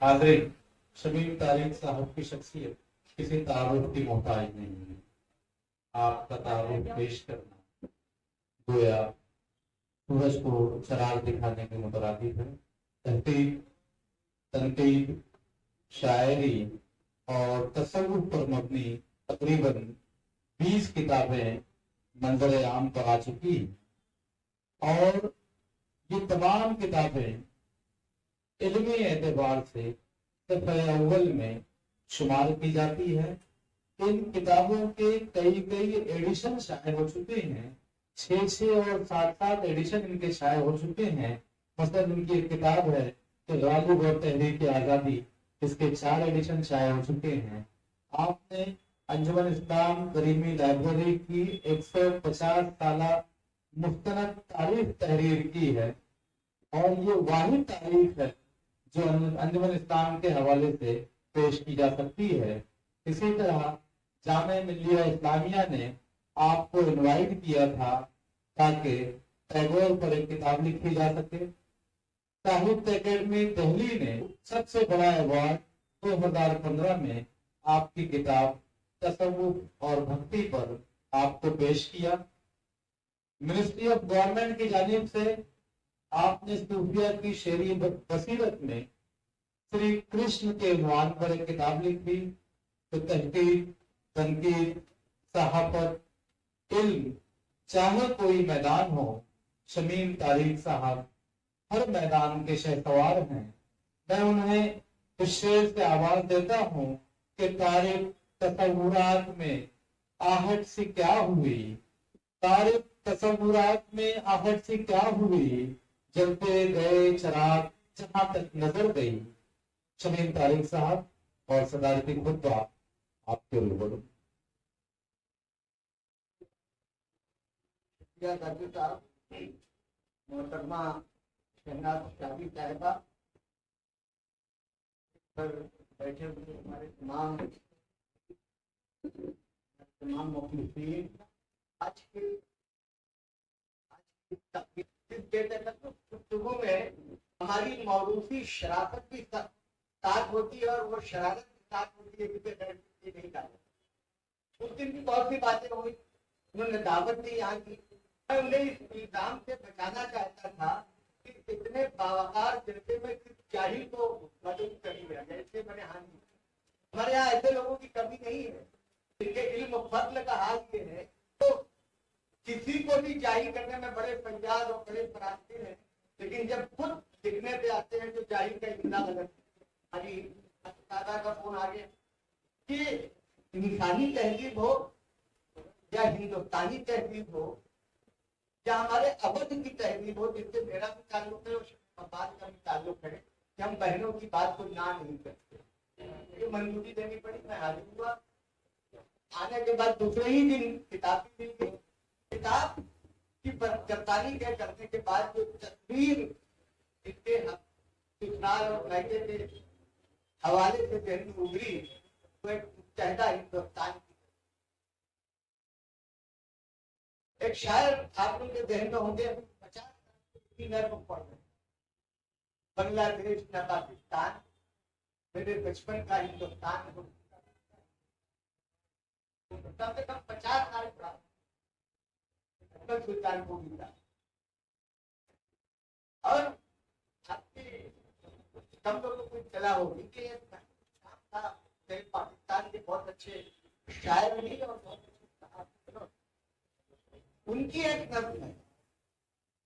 हाज़रीन, शमीम तारिक साहब की शख्सियत किसी तारुफ की मोहताज नहीं है। आपका तारुफ पेश करना गोया सूरज को चराग दिखाने के मुतरादिफ है। तहकीक, तनकीद, शायरी और तसव्वुफ पर मबनी तकरीबन 20 किताबें मंजर आम पर आ चुकी और ये तमाम किताबें इल्मी एतबार से सफ़े अव्वल में शुमार की जाती है। इन किताबों के कई कई एडिशन शाये हो चुके हैं। 6 और 7 एडिशन इनके शाये हो चुके हैं। मसलन इनकी एक किताब है कि गालिब और तहरीक आज़ादी, इसके 4 एडिशन शाये हो चुके हैं। आपने अंजुमन इस्लाम करीमी लाइब्रेरी की 150 साला मुस्तनद तारीख तहरीर की है और ये वाहिद तारीख है जो अंजुमन इस्लाम के हवाले से पेश की जा सकती है। इसी तरह जामे मिल्लिया इस्लामिया ने आपको इनवाइट किया था ताकि टैगोर पर एक किताब लिखी जा सके। साहित्य अकेडमी दिल्ली ने सबसे बड़ा अवार्ड 2015 में आपकी किताब तसव्वुफ और भक्ति पर आपको पेश किया। मिनिस्ट्री ऑफ गवर्नमेंट की जानिब से आपने सूफिया की शेरी बसीरत में श्री कृष्ण के उन्वान पर एक किताब लिखी। तो तहकीक, तनकीद, सहाफत, इल्म, चाहे कोई मैदान हो, शमीम तारिक साहब हर मैदान के शहसवार हैं। मैं उन्हें इस शेर से आवाज देता हूँ कि तारिक तसव्वुरात में आहट सी क्या हुई, तारिक तसव्वुरात में आहट सी क्या हुई, जलते गए चराग जहां तक नजर गई। शमीम तारिक साहब और सदारती खुतबा आपके रूबरू। मोहतरमा शहनाज शादी साहिबा पर बैठे हुए हमारे तमाम मुखलिसीन, आज की गुफ्तगू में हमारी मौरूसी शराफत की साथ होती है और वो शरारत की साथ होती है जिसे नहीं कहा। उस दिन भी बहुत सी बातें हुई, उन्होंने दावत दी यहाँ की। मैं उन्हें इस इल्जाम से बचाना चाहता था कि इतने बावकार जलसे में सिर्फ जाहिल को मदद करनी है, इसलिए मैंने हाँ की। हमारे यहाँ ऐसे लोगों की कमी नहीं है जिनके इल्म फजल का हाल ये है। तो किसी को भी जाहिल करने में बड़े फैयाज और बड़े फरास्ती हैं, लेकिन जब खुद दिखने पे आते हैं तो जाहिल का इतना गलत। अभी दादा का फोन आ गया कि इंसानी तहजीब हो या हिंदुस्तानी तहजीब हो या हमारे अवध की तहजीब हो, जिससे मेरा भी ताल्लुक है और बात का भी ताल्लुक है कि हम बहनों की बात को ना नहीं करते। ये मंजूरी देनी पड़ी, मैं हाजिर हुआ। आने के बाद दूसरे ही दिन किताब भी मिल गई। किताब की गिरफ्तारी करने के बाद जो तस्वीर इसके ससुराल और मैके के हवाले से जहन में उभरी तो एक मुत्तहदा हिंदुस्तान की। एक शायर आप लोग के जहन में होंगे, 50 नर्म पढ़ रहे, बांग्लादेश न पाकिस्तान मेरे बचपन का हिंदुस्तान हो। कम से कम 50 साल पढ़ा सुल्तान को मिला। और आपके कम लोगों को चला होगी कि पाकिस्तान के बहुत अच्छे शायर भी और बहुत अच्छे, उनकी एक नज़्म है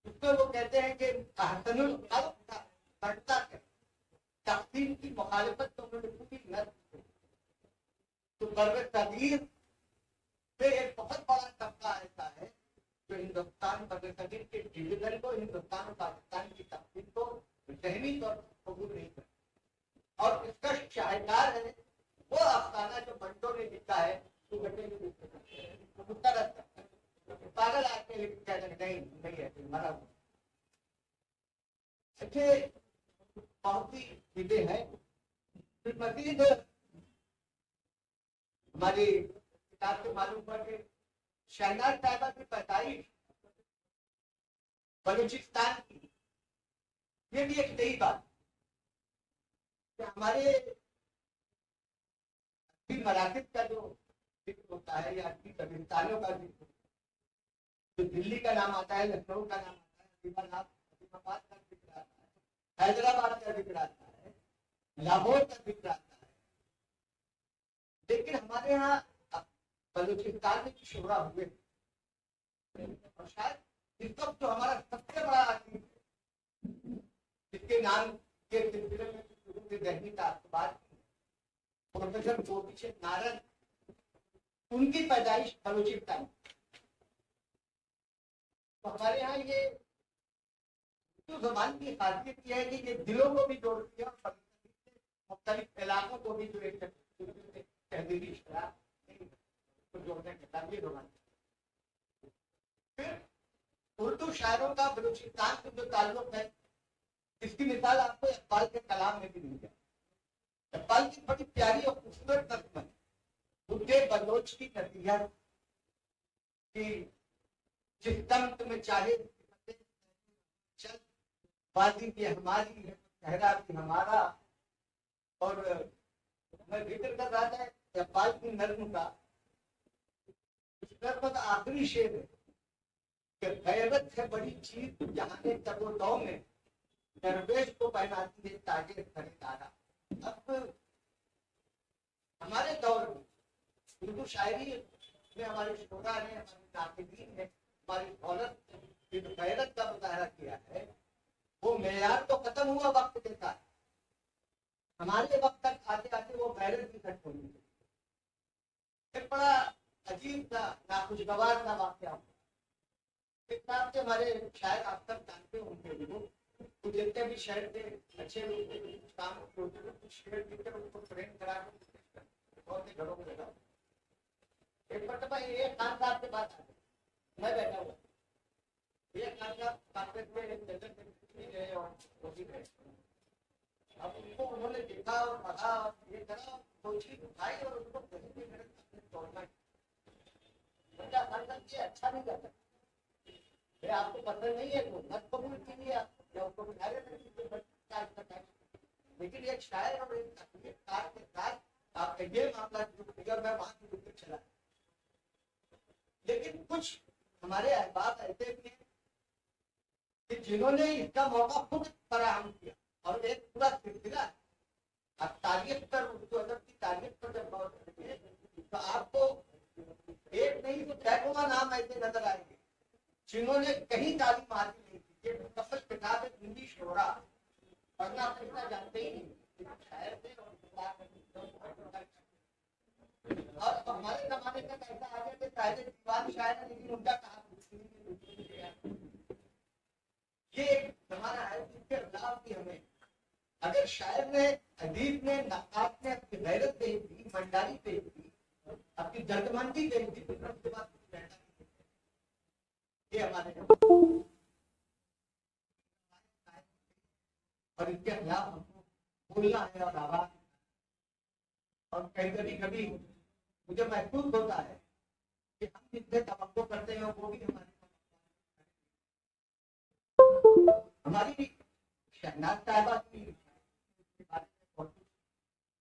उसमें वो कहते हैं कि तकसीम की मुखालिफत तो उन्होंने पूरी नज़्म। तो बर्र सगीर से एक बहुत बड़ा तबका ऐसा है जो हिंदुस्तान बर्र सगीर के डिवीजन को, हिंदुस्तान और पाकिस्तान की तकसीम को जहनी तौर पर कबूल नहीं करता। और इसका शाहकार है वो अफसाना जो बंटो ने लिखा है, तो पागल आदमी नहीं है मरा। अच्छे बहुत सी चीजें हैं। मजीद हमारी किताब से मालूम पड़ के शहनाज साहिबा की पैदाइश बलूचिस्तान की, ये भी एक नई बात। कि हमारे मराठित का जो जिक्र होता है या कब्रिस्तानों का जिक्र, तो दिल्ली का नाम आता है, लखनऊ का नाम आता है, अहमदाबाद का जिक्र आता है, हैदराबाद का जिक्र आता है, लाहौर का जिक्र आता है, लेकिन हमारे यहाँ बलूचिस्तान में शोरा हुए और शायद इस वक्त जो हमारा सबसे बड़ा आदमी जिसके नाम के सिलसिले में शुरू से दहली का अखबार प्रोफेसर गोपीचंद नारद, उनकी पैदाइश बलूचिस्तान। तो हमारे यहाँ ये तो जबान की खासियत यह है कि ये दिलों को भी जोड़ती है और मुख्तलिफ इलाकों को भी जो एक तहजीबी शराब को जोड़ने के काम ये जबान। फिर उर्दू शायरों का बलूचिस्तान से जो ताल्लुक है, इसकी मिसाल आपको इकबाल के कलाम में भी मिल जाए। इकबाल की बड़ी प्यारी और खूबसूरत नज़्म है, बुड्ढे बलोच की नसीहत कि जिस तम्त में चाहे चल, बाजी भी हमारी है, चेहरा भी हमारा। और मैं जिक्र कर रहा था इकबाल की नज़्म का, इस नज़्म का आखिरी शेर है कि गैरत है बड़ी चीज जहाने तबो में, दरवेश को पहनाती है ताजे खरीदारा। अब हमारे दौर में उर्दू शायरी में हमारे शोरा ने, हमारे नाक़िदीन ने हमारी औरत की जो गैरत का मुजाहरा किया है, वो मेयार तो खत्म हुआ वक्त के साथ, हमारे वक्त तक आते आते वो गैरत भी खत्म हुई। एक बड़ा अजीब सा नाखुशगवार सा वाक़या हुआ। एक साहब से हमारे शायद आप सब जानते होंगे, तो जितने भी शहर के अच्छे लोग काम कुछ शेयर देकर उनको ट्रेन करा कर बहुत से घरों में लगा। एक मरतबा ये खान साहब के पास आ गए, मैं बैठा हुआ, ये खान साहब कांग्रेस में गए और रोटी गए। अब उनको उन्होंने देखा और पढ़ा और ये करा, तो चीज उठाई और उनको तोड़ना। बच्चा खान साहब ये अच्छा नहीं करता, आपको पसंद नहीं है तो मत कबूल कीजिए, लेकिन एक शायर और एक तकनीककार के साथ आपका ये मामला मैं वहां की चला। लेकिन कुछ हमारे अहबाब ऐसे भी हैं कि जिन्होंने इसका मौका खुद फराहम किया और एक पूरा सिलसिला। आप तारीख पर, उर्दू अदब की तारीख पर जब गौर करेंगे तो आपको एक नहीं तो सैकड़ों नाम ऐसे नजर आएंगे जिन्होंने कहीं तालीम हासिल नहीं की। ये मुकम्मल किताब है हिंदी शोरा, पढ़ना पढ़ना जानते ही नहीं, शायर थे और हमारे जमाने का ऐसा आ गया कि पहले दीवान शायर है लेकिन उनका कहा ये एक जमाना है जिसके खिलाफ भी हमें, अगर शायर ने, अदीब ने, नक्काश ने अपनी गैरत पेश की, मंडारी पेश की, अपनी दर्दमंदी पेश की, फिर उसके बाद ये हमारे और इसके खिलाफ हमको बोलना है और आवाज। और कभी कभी मुझे महसूस होता है कि हम जितने तवक्को करते हैं वो भी हमारी शहनाज साहिबा की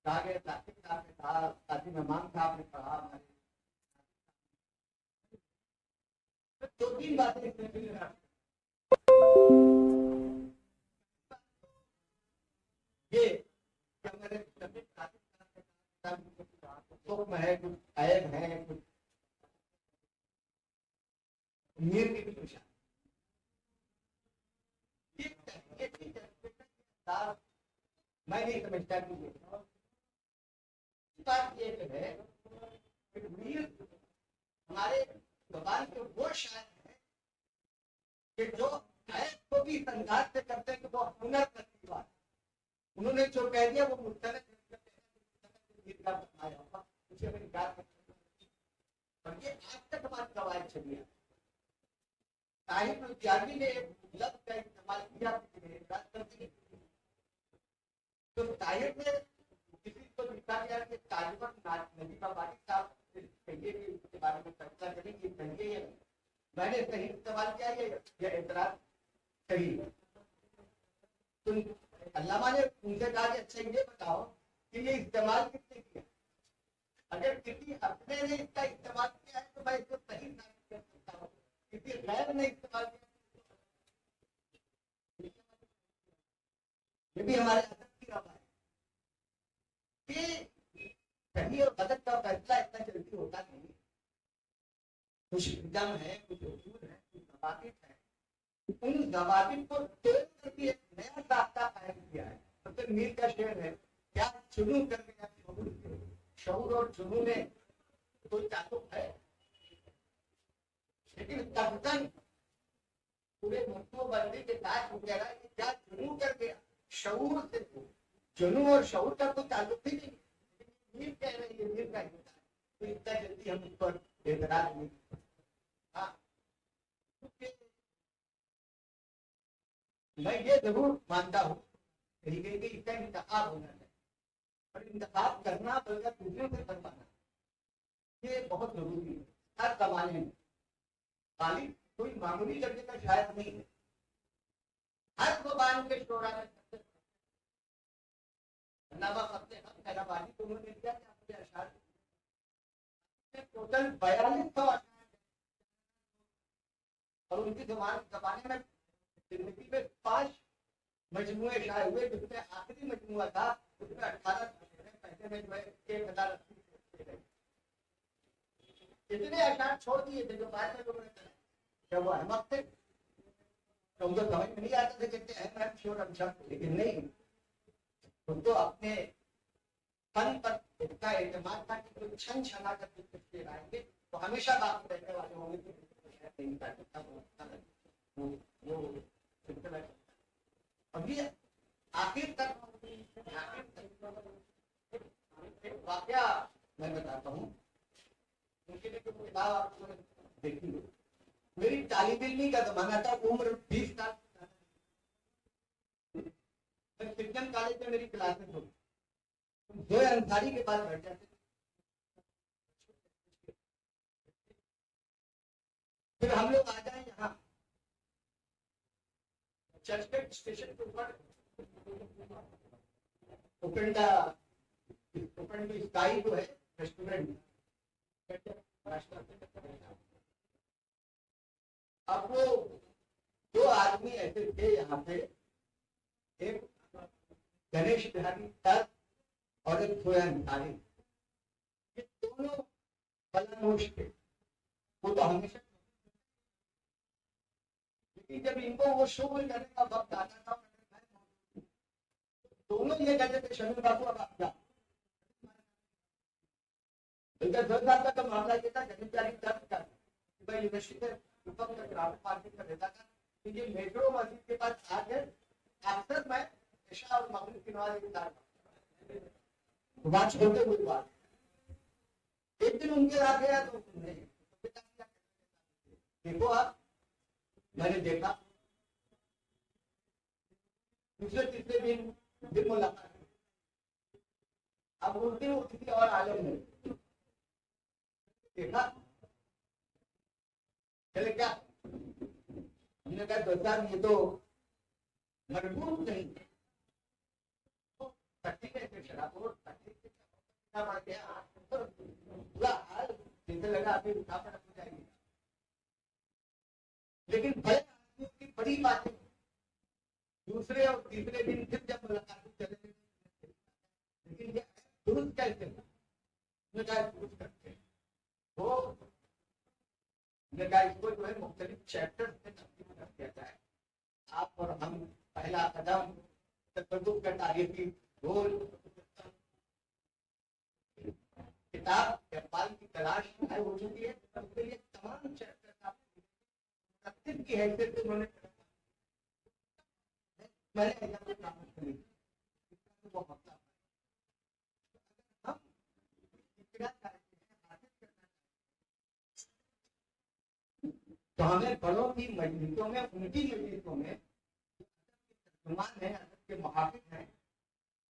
काजी मेहमान साहब ने पढ़ा, हमारे दो तीन बातें ये मेरे है, कुछ ऐब है, कुछ मीर की भी निशान। मैं नहीं समझता कि बात ये है कि मीर हमारे जबान के वो शायर है कि जो ऐब को भी इस अंदाज से करते हैं कि वो हुनर करती बात। उन्होंने जो कह दिया वो मुख्तलिफ और ये आज तक हमारी कवायद चली है। ताहिर ने लफ्ज का इस्तेमाल किया तो ताहिर ने किसी को लिखा गया कि तालिबन नबी बाबारी साहब कहिए कि उसके बारे में चर्चा करेंगे, कहिए मैंने सही इस्तेमाल किया ये एतराज सही। तो अल्लामा ने उनसे कहा कि अच्छा ये बताओ कि ये इस्तेमाल किसने किया। अगर किसी अपने ने इसका इस्तेमाल किया है तो मैं इसको सही साबित कर सकता हूँ, किसी गैर ने इस्तेमाल किया ये भी हमारे अदब की रवा है कि सही और गलत का फैसला इतना जल्दी होता नहीं। कुछ दम है, कुछ उसूल है, कुछ जवाबित है, उन जवाबित को तोड़ करके एक नया रास्ता कायम किया है। मतलब मीर का शेर है, क्या जुनून कर गया शऊर और जुनून में कोई ताल्लुक है, लेकिन तबदन पूरे मुस्तबंदी के साथ हो गया कि क्या जुनून कर गया शऊर से। जुनून और शऊर का कोई ताल्लुक ही नहीं। मीर कह रही है, मीर का हिस्सा है, तो इतना जल्दी हम उस पर एतराज नहीं। हाँ, मैं ये जरूर मानता हूँ कि इसका इंतखाब होना चाहिए, और इंतखाब करना बल्कि दूसरों से करवाना ये बहुत जरूरी है हर जमाने में। खाली कोई मामूली दर्जे का शायर नहीं है, हर जुबान के शोरा में तो उन्होंने किया कि अपने अशार टोटल 4200 अशार और उनकी जमाने में जिंदगी में 5 मजमुए शाये हुए, जिसमें आखिरी मजमुआ था उसमें 18 पहले में जो है 1080 इतने अशार छोड़ दिए थे जो बाद में लोगों ने कहा जब वो अहमद थे तो उनको समझ में नहीं आता था कहते अहमद शोर हम, लेकिन नहीं उनको अपने फन पर इतना एतमाद था कि कोई क्षण क्षमा कर कुछ आएंगे तो हमेशा बाकी रहने वाले होंगे। अब ये आखिर तक वाकया मैं बताता हूँ, उनके लिए किताब आपको देखी हो। मेरी तालिब इल्मी का जमाना था, उम्र 20 साल, क्रिश्चियन कॉलेज में मेरी क्लासेस होती, दो अंसारी के पास बैठ जाते, फिर हम लोग आ जाए यहाँ चर्चगेट स्टेशन के ऊपर ओपन स्काई जो है रेस्टोरेंट, अब वो 2 आदमी ऐसे थे यहाँ पे, एक गणेश बिहारी सर और एक सोया अंसारी, ये दोनों बलानोश थे। वो तो हमेशा, लेकिन जब इनको वो शो करने का वक्त आता था दोनों ये कहते थे शमीर बाबू अब आप जाओ। का तो मामला ये था, गणेश बिहारी दर्ज कर यूनिवर्सिटी में पार्टी का रहता था कि ये मेट्रो मस्जिद के पास आकर अक्सर मैं इशा और मगरिब की नमाज बात छोड़ते हुए बात, एक दिन उनके आ गया तो देखो आप, मैंने देखा दूसरे तीसरे दिन फिर मुलाकात, अब उस दिन किसी और आलम में देखा, चले क्या हमने कहा तो साहब ये तो मजबूर नहीं पूरा हाल जैसे लगा अभी उठा पटक हो जाएगी, लेकिन की बड़ी बातें दूसरे और तीसरे दिन फिर जब मुलाकात चले, लेकिन ये दुरुस्त कैसे दुरुस्त करते वो इसको जो है मुख्तलिफ चैप्टर में तब्दील कर दिया जाए। आप और हम पहला कदम तकद्दुम का तारीखी गोल किताब इकबाल की तलाश है हो चुकी है, उसके लिए तमाम चैप्टर की हैसियत से उन्होंने तो हमें बड़ों की मजलिसों में, उनकी मजलिसों में तर्जुमान है, अदब के मुहाफिज हैं,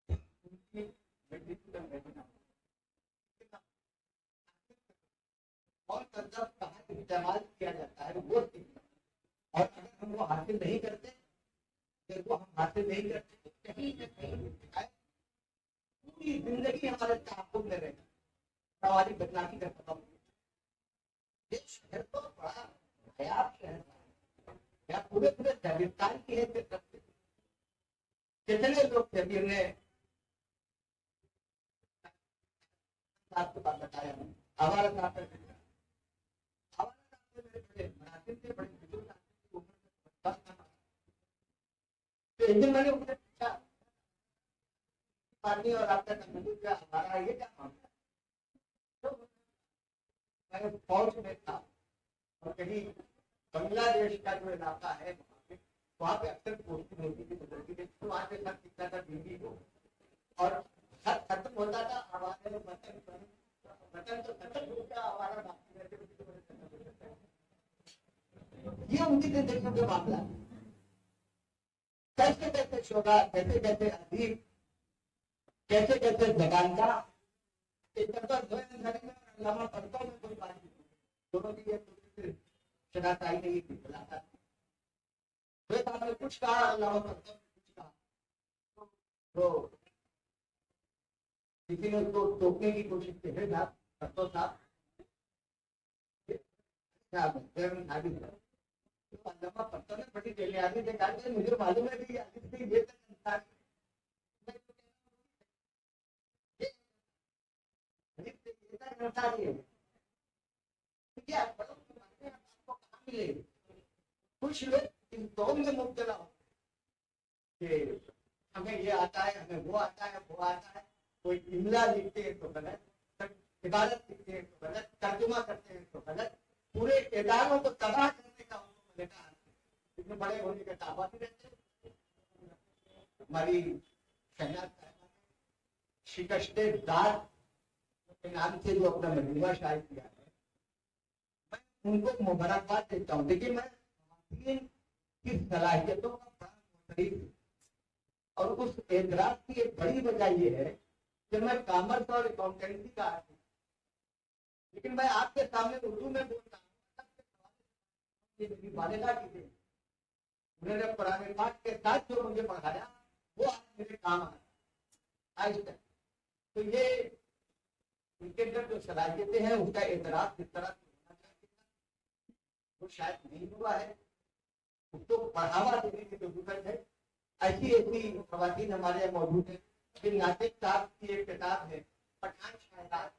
उनकी मजलिसों में बैठना और तर्जब कहाँ इस्तेमाल किया जाता है वो सीखना, और अगर हम वो हासिल नहीं करते, जब वो हम हासिल नहीं करते कहीं न कहीं दिखाए, पूरी जिंदगी हमारे तहफ़्फ़ुज़ में रहेगा, हमारी बदनामी का सबब। ये शहर तो बड़ा नायाब शहर है, या पूरे पूरे दागिस्तान की हैसियत रखते थे। कितने लोग थे जिन्हें आपको बात बताया, हमारे साथ हमारे साथ मेरे बड़े मुनासिब थे, बड़े बुजुर्ग आदमी थे, उम्र में 10 साल। तो एक दिन मैंने उनसे पूछा, पानी और आपका तंदूर का हमारा ये क्या मामला है? तो मैं फौज में था और कहीं बांग्लादेश का जो इलाका है वहाँ पे अक्सर पोस्टिंग होती थी, बदलती थी, तो वहाँ पे सब दिखता था दिल्ली को, और खत खत्म होता था, हमारे वतन तो खत्म हो गया, हमारा बाकी रहते ये उनकी जिंदगी का मामला है। कैसे कैसे शोभा, कैसे कैसे अदीब, कैसे कैसे जगानदा, अल्लामा पढ़ता में कोई बात नहीं, दोनों की ये शनाख्त आई नहीं थी, आपने कुछ कहा, अल्लामा पढ़ता में कुछ कहा, तो किसी ने उसको टोकने की कोशिश की, है साहब पढ़तो साहब तो अल्लामा पढ़ता ने बड़ी बुनियादी देखा, मुझे मालूम है कि ये इंसान कुछ लोग इन दौर में मुब्तला हो कि हमें ये आता है, हमें वो आता है, वो आता है, कोई इमला लिखते हैं तो गलत, इबारत लिखते हैं तो गलत, तर्जुमा करते हैं तो गलत, पूरे इदारों को तबाह करने का उनको मिलता है। इतने बड़े होने के दावा भी रहते हैं। हमारी शहनाज शिकस्ते दार के नाम से जो अपना मजमूआ शायद किया है, मैं उनको मुबारकबाद देता हूँ। देखिए मैं की सलाहियतों का बड़ा मुतरीफ, और उस एतराज की एक बड़ी वजह यह है कि मैं कॉमर्स और अकाउंटेंसी का आदमी, लेकिन मैं आपके सामने उर्दू में बोलता हूँ, ये मेरी वालिदा की थी, उन्होंने कुरान पाक के साथ जो मुझे पढ़ाया वो आज मेरे काम आया आज तक। तो ये उनके अंदर जो सलाहियतें हैं उनका एतराज किस तरह से होना चाहिए वो शायद नहीं हुआ है, उसको बढ़ावा देने की जरूरत है। ऐसी ऐसी खवातीन हमारे यहाँ मौजूद है। फिर नासिक साहब की एक किताब है पठान शायरात,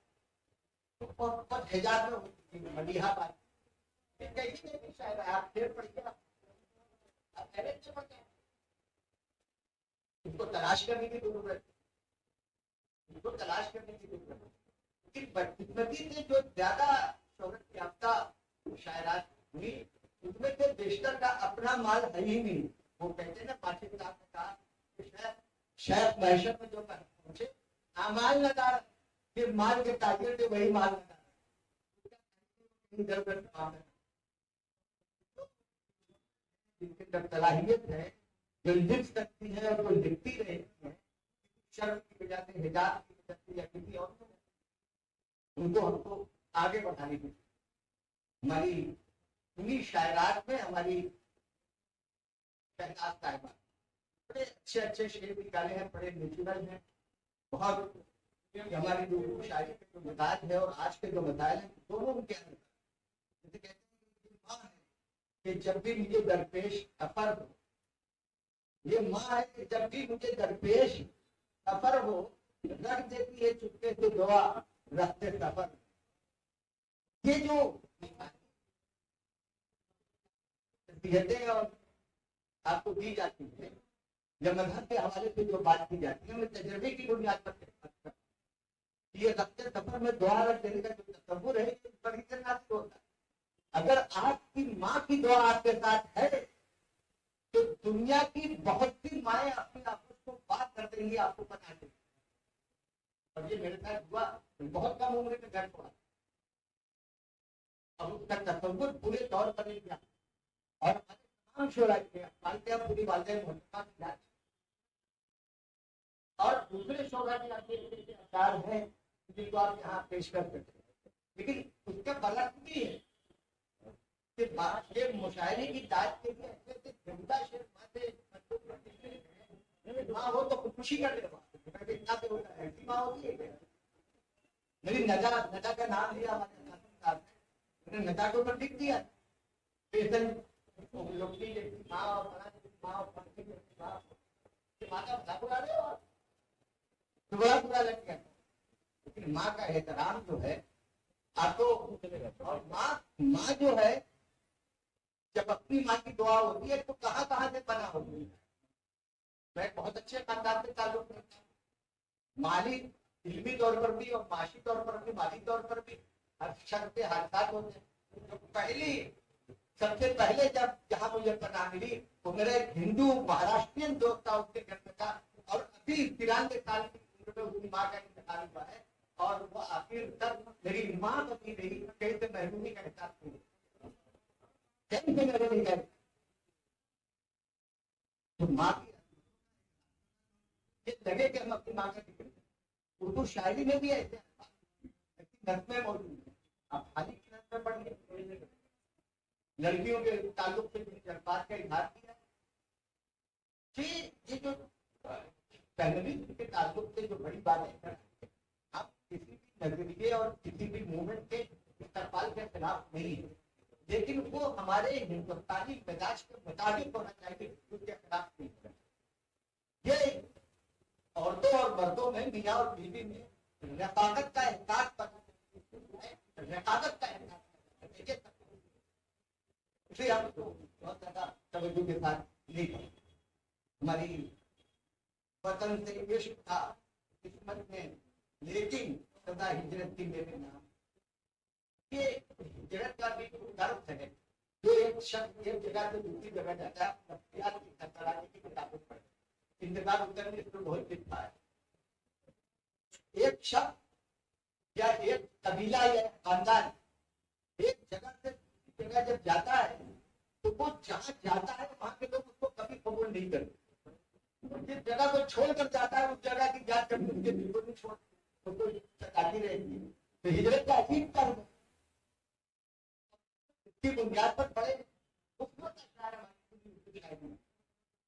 बहुत हिजाब में होती थी, मदीहा बात कैसी शायर है, आप शेर पढ़िए, आप से पढ़ते, उसको तलाश करने की जरूरत है, उसको तलाश करने की जरूरत है। बदकिस्मती से जो ज्यादा शोहरत याफ्ता शायरात हुई उसमें से बेशतर का अपना माल है ही नहीं। वो कहते ना पाकिस्तान ने कहा शायद मैशर में जो पहुंचे अमाल लगा कि माल के ताजिर थे वही माल लगा जिनके अंदर सलाहियत है, जो लिख सकती है और जो लिखती रहती है शर्म की वजह से, हिजाब की वजह से या किसी और उनको हमको आगे बढ़ाने की हमारी उन्हीं शायरात में हमारी शहनाज साहिबा बड़े अच्छे अच्छे शेर निकाले हैं, बड़े नेचुरल हैं, बहुत हमारी जो शायरी के जो मिजाज है और आज के जो मसाइल हैं दोनों उनके अंदर जैसे कहते हैं माँ है कि जब भी मुझे दरपेश सफर हो, ये माँ है कि जब भी मुझे दरपेश सफर हो रख देती है चुपके से दुआ रास्ते सफर। ये जो नसीहतें और आपको दी जाती है या मजहब के हवाले से जो बात की जाती है मैं तजर्बे की बुनियाद पर ये रास्ते सफर में दुआ रख देने का जो तस्वुर है बड़ी से नासिक होता है। अगर आपकी माँ की दुआ आपके साथ है तो दुनिया की बहुत सी माएँ अपने आपस को बात कर देंगी, आपको पता नहीं। और ये मेरे साथ हुआ, बहुत कम उम्र में घर पड़ा और उसका तस्वुर पूरे तौर पर नहीं किया और हमारे तमाम शोरा मानते हैं पूरी वालदेन और दूसरे शोभा के अचार हैं जिनको आप यहाँ पेश कर सकते हैं, लेकिन उसका बरक भी है कि मुशायरे की दाद के लिए जिंदा शेर माँ हो तो खुदकुशी कर ले, इतना तो होता है, ऐसी माँ होती है क्या? मेरी नजा नजा का नाम लिया हमारे साहब ने, मैंने नजा के ऊपर लिख दिया माँ का भला बुरा रहे हो, तो बड़ा बुरा लग गया। लेकिन माँ का एहतराम जो है आपको, और माँ जो है जब अपनी माँ की दुआ होती है तो कहाँ कहाँ से पना होती है। मैं बहुत अच्छे खानदान से ताल्लुक रखता हूँ, माली इल्मी तौर पर भी और माशी तौर पर भी, माली तौर पर भी हर शख्स के हादसात होते हैं। तो पहली सबसे पहले जब जहाँ मुझे पता मिली तो मेरा एक हिंदू महाराष्ट्रियन दोस्त था, उसके घर में था, और अभी 93 साल की उम्र में उसकी माँ का इंतकाल हुआ है, और वो आखिर तक मेरी माँ बनी रही, कैसे महरूमी का एहसास नहीं, कैसे महरूमी का, तो माँ की लगे कि हम अपनी माँ का जिक्र करें। उर्दू शायरी में भी ऐसे नस्में मौजूद है, आप खाली की नस्में पढ़िए, लड़कियों के ताल्लुक से जज्बात का इजहार किया। ये जो फैमिली के ताल्लुक से जो बड़ी बात है, आप किसी भी नजरिए और किसी भी मूवमेंट के इस्तेमाल के खिलाफ नहीं है, लेकिन वो हमारे हिंदुस्तानी मिजाज के मुताबिक होना चाहिए, उसके खिलाफ नहीं है। ये औरतों और मर्दों में, मियाँ और बीवी में रफाकत का एहसास इसे आप बहुत ज्यादा तवज्जो के साथ नहीं करें। हमारी वतन से इश्क था किस्मत में, लेकिन सदा हिजरत की मेरे नाम। ये हिजरत का भी दर्द है, जो एक शख्स एक जगह से दूसरी जगह जाता है, नफ्सियात की सरकरारी की किताबें पढ़े, इंतजार उतरने इसमें बहुत लिखा है। एक शख्स या एक कबीला या खानदान एक जगह से जगह जब जाता है तो वो जहाँ जाता है वहां के लोग उसको कभी कबूल नहीं करते। जिस जगह को छोड़कर जाता है उस जगह की जात कभी उनके बिल्कुल नहीं छोड़, उसको सताती रहेगी। तो हिजरत का अजीब कर्म है, इसकी बुनियाद पर पड़े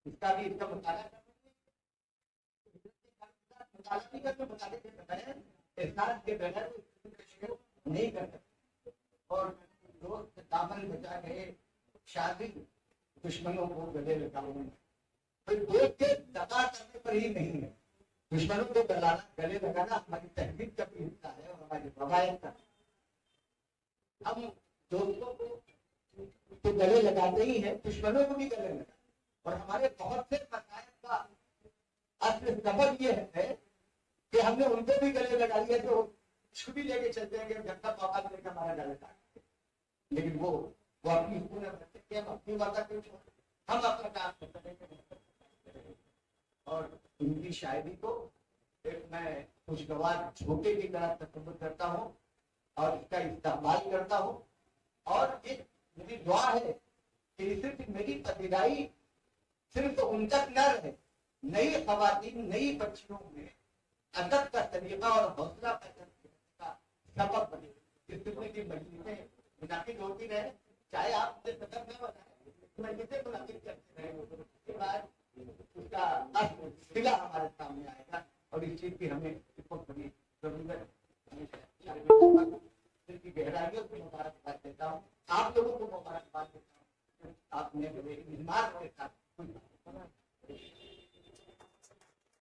इसका भी इसका मुताला के बगैर नहीं कर सकते। और दोस्त दामन बचा गए, शादी दुश्मनों को गले लगाने, तो दोस्त के दगा करने पर ही नहीं है, दुश्मनों को गले लगाना हमारी तहजीब का भी हिस्सा है और हमारी रवायत का। हम दोस्तों को तो गले लगाते ही है, दुश्मनों को भी गले लगाते, और हमारे बहुत से मसाइल का असली सबब ये है कि हमने उनको भी गले लगा लिया, तो छुरी लेके चलते हैं कि जब तक मौका देकर हमारा गले काट, लेकिन वो अपनी हम अपनी बात हम अपना काम करते हैं। और उनकी शायरी को एक मैं खुशगवार झोंके की तरह तस्वीर करता हूँ और इसका इस्तेमाल करता हूँ, और एक मेरी दुआ है कि सिर्फ मेरी पतिराई सिर्फ उन तक न रहे, नई खवातीन नई बच्चियों में अदब का तरीका और हौसला पैदा का सबब बने। इस किस्म की मजलिसें मुनाकिद होती रहे, चाहे आप सदर में बनाए, मजलिसें मुनाकिद करते रहे, उसके बाद उसका सिला हमारे सामने आएगा, और इस चीज की हमें बहुत बड़ी जरूरत है। इसकी गहराइयों को मुबारकबाद देता हूँ, आप लोगों को मुबारकबाद देता हूँ, आपने मेरे मेहमान के साथ